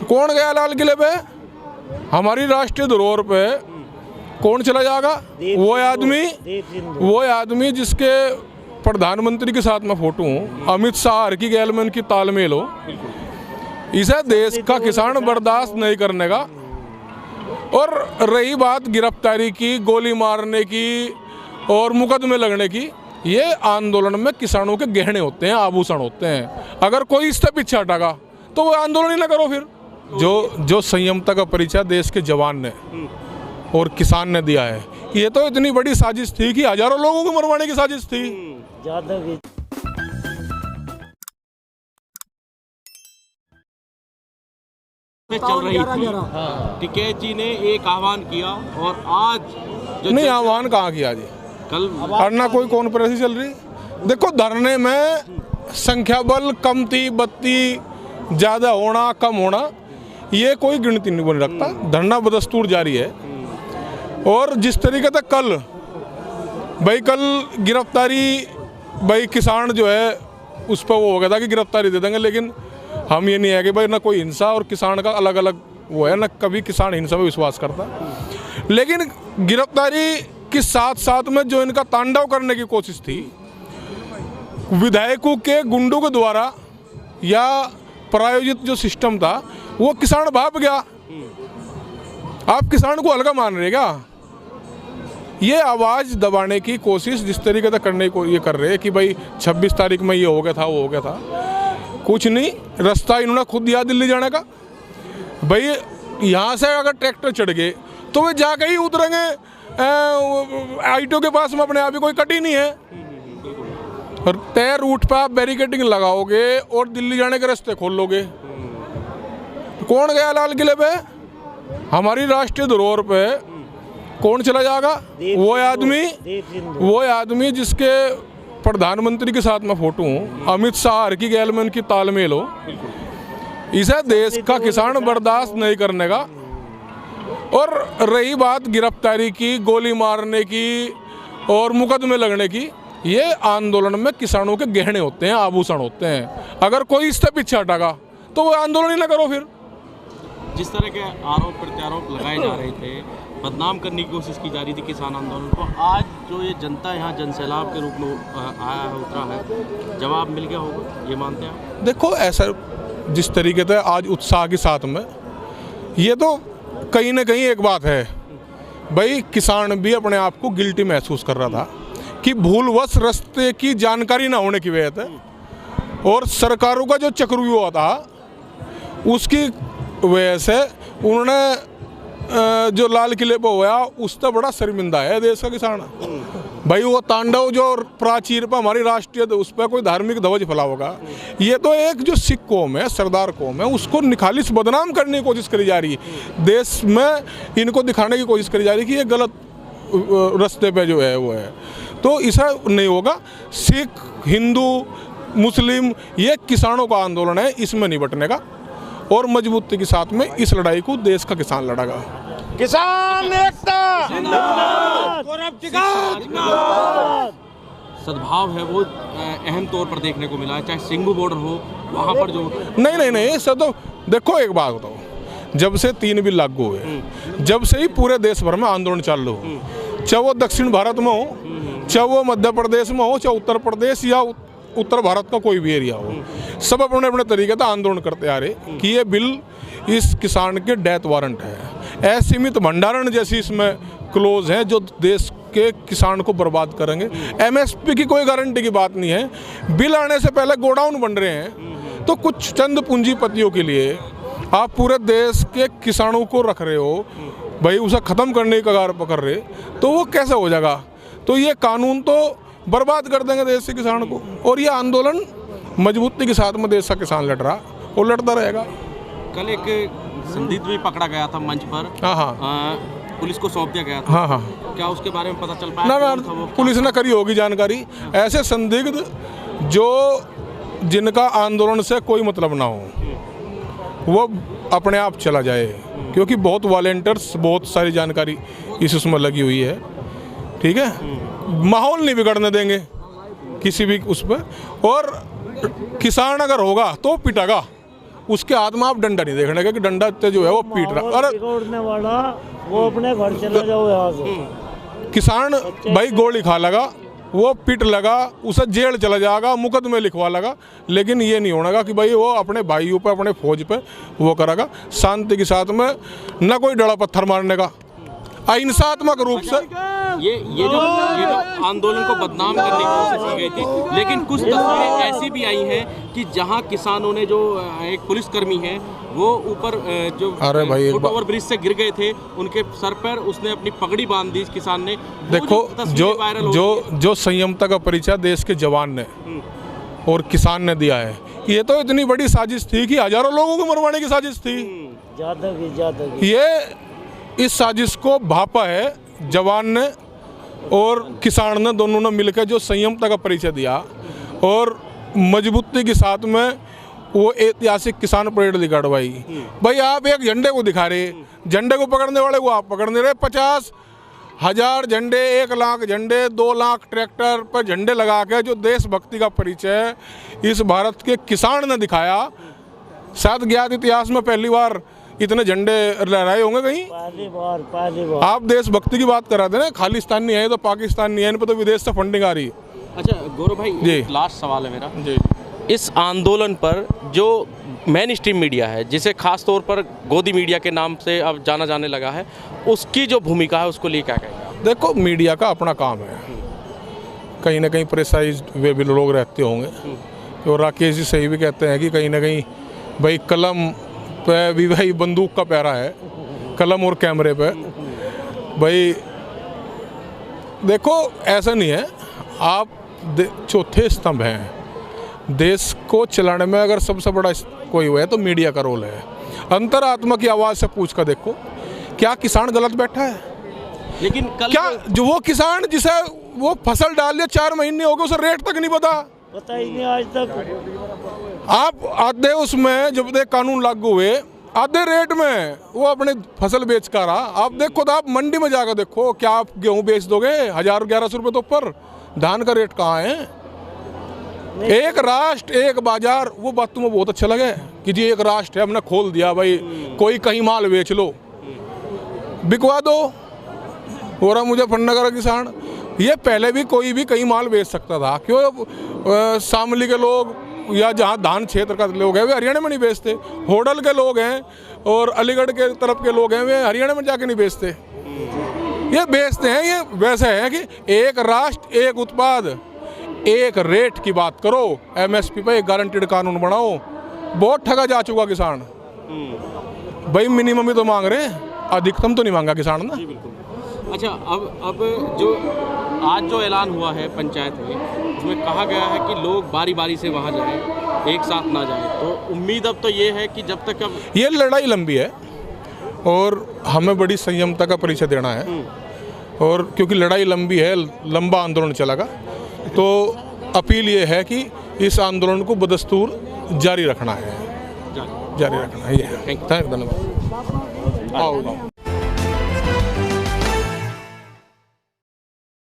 कौन गया लाल किले पे? हमारी राष्ट्रीय धरोहर पे कौन चला जाएगा? वो आदमी जिसके प्रधानमंत्री के साथ में फोटो हूँ, अमित शाह की गैल में उनकी तालमेल हो, इसे देश का किसान बर्दाश्त नहीं करने का। और रही बात गिरफ्तारी की, गोली मारने की और मुकदमे लगने की, ये आंदोलन में किसानों के गहने होते हैं, आभूषण होते हैं। अगर कोई इससे पीछे हटेगा तो वो आंदोलन ही ना करो। फिर जो संयमता का परिचय देश के जवान ने और किसान ने दिया है, ये तो इतनी बड़ी साजिश थी कि हजारों लोगों को मरवाने की साजिश थी। ज्यादा भी चल रही थी। टिकैत जी ने एक आह्वान किया और आज नहीं, आह्वान कहाँ किया जी? कल ना कोई कॉन्फ्रेंस चल रही। देखो, धरने में संख्या बल कम थी, बत्ती ज़्यादा होना कम होना ये कोई गिनती नहीं बन रखता। धरना बदस्तूर जारी है। और जिस तरीके से कल गिरफ्तारी किसान जो है उस पर वो हो गया था कि गिरफ्तारी दे देंगे, लेकिन हम ये नहीं है कि भाई ना कोई हिंसा और किसान का अलग अलग वो है, ना कभी किसान हिंसा में विश्वास करता। लेकिन गिरफ्तारी के साथ साथ में जो इनका तांडव करने की कोशिश थी विधायकों के गुंडों के द्वारा या प्रायोजित जो सिस्टम था, वो किसान भाप गया। आप किसान को हल्का मान रहे क्या? ये आवाज़ दबाने की कोशिश जिस तरीके से करने को ये कर रहे हैं कि भाई 26 तारीख में ये हो गया था, वो हो गया था, कुछ नहीं। रास्ता इन्होंने खुद दिया दिल्ली जाने का। भाई यहाँ से अगर ट्रैक्टर चढ़ गए तो वे जाके ही उतरेंगे आईटीओ के पास में, अपने आप ही कोई कटी नहीं है। और तय रूट पर आप बैरिकेडिंग लगाओगे और दिल्ली जाने के रास्ते खोल लोगे। कौन गया लाल किले पे? हमारी राष्ट्रीय धरोहर पे कौन चला जाएगा? वो आदमी जिसके प्रधानमंत्री के साथ में फोटो हूँ, अमित शाह की गैल में उनकी तालमेल हो, इसे देश का किसान बर्दाश्त नहीं करने का। और रही बात गिरफ्तारी की, गोली मारने की और मुकदमे लगने की, ये आंदोलन में किसानों के गहने होते हैं, आभूषण होते हैं। अगर कोई इससे पीछे हटेगा तो वो आंदोलन ही ना करो। फिर जिस तरह के आरोप प्रत्यारोप लगाए जा रहे थे, बदनाम करने की कोशिश की जा रही थी किसान आंदोलन को, आज जो ये जनता यहाँ जनसैलाब के रूप में आया है, उतरा है, जवाब मिल गया होगा, ये मानते हैं? देखो, ऐसा जिस तरीके से आज उत्साह के साथ में, ये तो कहीं ना कहीं एक बात है भाई, किसान भी अपने आप को गिल्टी महसूस कर रहा था कि भूलवश रास्ते की जानकारी ना होने की वजह से और सरकारों का जो चक्रव्यूह था उसकी वजह से उन्होंने जो लाल किले पर हुआ उससे बड़ा शर्मिंदा है देश का किसान। भाई वो तांडव जो प्राचीर पर हमारी राष्ट्रीय उस पर कोई धार्मिक ध्वज फैला होगा, ये तो एक जो सिख कौम है, सरदार कौम है, उसको निखालिस बदनाम करने की कोशिश करी जा रही है। देश में इनको दिखाने की कोशिश करी जा रही है कि ये गलत रास्ते पे जो है वो है। तो ऐसा नहीं होगा। सिख, हिंदू, मुस्लिम, ये किसानों का आंदोलन है, इसमें नहीं बटने का। और मजबूती के साथ में इस लड़ाई को देश का किसान लड़ेगा। किसान एकता सद्भाव है वो अहम तौर पर देखने को मिला है, चाहे सिंगू बॉर्डर हो, वहाँ पर जो नहीं सर, तो देखो एक बात बताओ, जब से 3 बिल लागू हुए, जब से ही पूरे देश भर में आंदोलन चालू हो, चाहे वो दक्षिण भारत में हो, चाहे वो मध्य प्रदेश में हो, चाहे उत्तर प्रदेश या उत्तर भारत का कोई भी एरिया हो, सब अपने अपने तरीके से आंदोलन करते आ रहे कि ये बिल इस किसान के डेथ वारंट है। असीमित भंडारण जैसी इसमें क्लोज है जो देश के किसान को बर्बाद करेंगे। एमएसपी की कोई गारंटी की बात नहीं है। बिल आने से पहले गोडाउन बन रहे हैं, तो कुछ चंद पूंजीपतियों के लिए आप पूरे देश के किसानों को रख रहे हो, भाई उसे ख़त्म करने की कगार पकड़ रहे, तो वो कैसे हो जाएगा? तो ये कानून तो बर्बाद कर देंगे देश के किसान को। और ये आंदोलन मजबूती के साथ में देश का किसान लड़ रहा और लड़ता रहेगा। कल एक संदिग्ध भी पकड़ा गया था मंच पर, पुलिस को सौंप दिया गया था। क्या उसके बारे में पता चल पाया? ना पुलिस ने करी होगी जानकारी। ऐसे संदिग्ध जिनका आंदोलन से कोई मतलब ना हो, वो अपने आप चला जाए, क्योंकि बहुत वॉलेंटियर्स, बहुत सारी जानकारी इसमें लगी हुई है। ठीक है, माहौल नहीं बिगड़ने देंगे किसी भी उस पर। और किसान अगर होगा तो पिटेगा, उसके हाथ में आप डंडा नहीं देखने का कि डंडा से जो है वो पीट रहा। अरे बिगड़ने वाला वो अपने घर चला जाओ यहाँ से। किसान भाई गोली खा लगा, वो पिट लगा, उसे जेल चला जाएगा, मुकदमे लिखवा लगा, लेकिन ये नहीं होगा कि भाई वो अपने भाइयों पे, अपने फौज पे वो करेगा। शांति के साथ में, न कोई डड़ा पत्थर मारने का, अहिंसात्मक रूप से। ये जो आंदोलन को बदनाम करने की कोशिश की गई थी, लेकिन कुछ तस्वीरें ऐसी भी आई हैं कि जहां किसानों ने, जो एक पुलिसकर्मी है वो ऊपर जो अरे भाई फुट ओवर ब्रिज से गिर गए थे, उनके सर पर उसने अपनी पगड़ी बांध दी किसान ने। देखो जो संयमता का परिचय देश के जवान ने और किसान ने दिया है, ये तो इतनी बड़ी साजिश थी कि हजारों लोगों को मरवाने की साजिश थी। ज्यादा ये इस साजिश को भापा है जवान ने और किसान ने, दोनों ने मिलकर जो संयमता का परिचय दिया और मजबूती के साथ में वो ऐतिहासिक किसान परेड दिखाड़वाई। भाई आप एक झंडे को दिखा रहे, झंडे को पकड़ने वाले को आप पकड़ नहीं रहे। 50,000 झंडे, 1 लाख झंडे, 2 लाख ट्रैक्टर पर झंडे लगा के जो देशभक्ति का परिचय इस भारत के किसान ने दिखाया। शायद ज्ञात इतिहास में पहली बार इतने झंडे लहराए होंगे कहीं। पहली बार आप देशभक्ति की बात कर रहे थे ना, खालिस्तान नहीं है तो पाकिस्तान नहीं है, इन पर तो विदेश से फंडिंग आ रही है। अच्छा गौरव भाई, जी, लास्ट सवाल है मेरा जी। इस आंदोलन पर जो मेन स्ट्रीम मीडिया है, जिसे खास तौर पर गोदी मीडिया के नाम से अब जाना जाने लगा है, उसकी जो भूमिका है उसको लिए क्या कहेंगे? देखो, मीडिया का अपना काम है, कहीं ना कहीं प्रेसाइज्ड वे भी लोग रहते होंगे। और राकेश जी सही भी कहते हैं कि कहीं ना कहीं भाई कलम पे भी भाई बंदूक का पहरा है, कलम और कैमरे पे। भाई देखो, ऐसा नहीं है, आप चौथे स्तंभ हैं देश को चलाने में। अगर सबसे बड़ा कोई हुआ है तो मीडिया का रोल है। अंतरात्मा की आवाज़ से पूछ कर देखो, क्या किसान गलत बैठा है? लेकिन कल क्या जो वो किसान जिसे वो फसल डाल दिया 4 महीने हो गए, उसे रेट तक नहीं पता ही नहीं आज तक। आप आधे उसमें जब तक कानून लागू हुए, आधे रेट में वो अपने फसल बेच कर रहा। आप देखो तो आप मंडी में जाकर देखो, क्या आप गेहूं बेच दोगे 1000-1100 रुपये तो ऊपर? धान का रेट कहाँ है? एक राष्ट्र एक बाजार, वो बात तुम्हें बहुत अच्छा लगे कि जी एक राष्ट्र है, हमने खोल दिया, भाई कोई कहीं माल बेच लो, बिकवा दो। हो रहा मुजफ्फरनगर किसान, ये पहले भी कोई भी कहीं माल बेच सकता था। क्यों शामली के लोग या जहाँ धान क्षेत्र का लोग हैं वे हरियाणा में नहीं बेचते? होडल के लोग हैं और अलीगढ़ के तरफ के लोग हैं, वे हरियाणा में जाके नहीं बेचते। ये बेचते हैं। ये वैसे है कि एक राष्ट्र एक उत्पाद एक रेट की बात करो, MSP पे एक गारंटीड कानून बनाओ। बहुत ठगा जा चुका किसान। भाई मिनिमम ही तो मांग रहे हैं, अधिकतम तो नहीं मांगा किसान ना। अच्छा, अब जो आज जो ऐलान हुआ है पंचायत में, उसमें कहा गया है कि लोग बारी बारी से वहाँ जाएं, एक साथ ना जाएं। तो उम्मीद अब तो ये है कि जब तक अब ये लड़ाई लंबी है और हमें बड़ी संयमता का परिचय देना है। और क्योंकि लड़ाई लंबी है, लंबा आंदोलन चलेगा, तो अपील ये है कि इस आंदोलन को बदस्तूर जारी रखना है, जारी रखना है। ये धन्यवाद। आओ।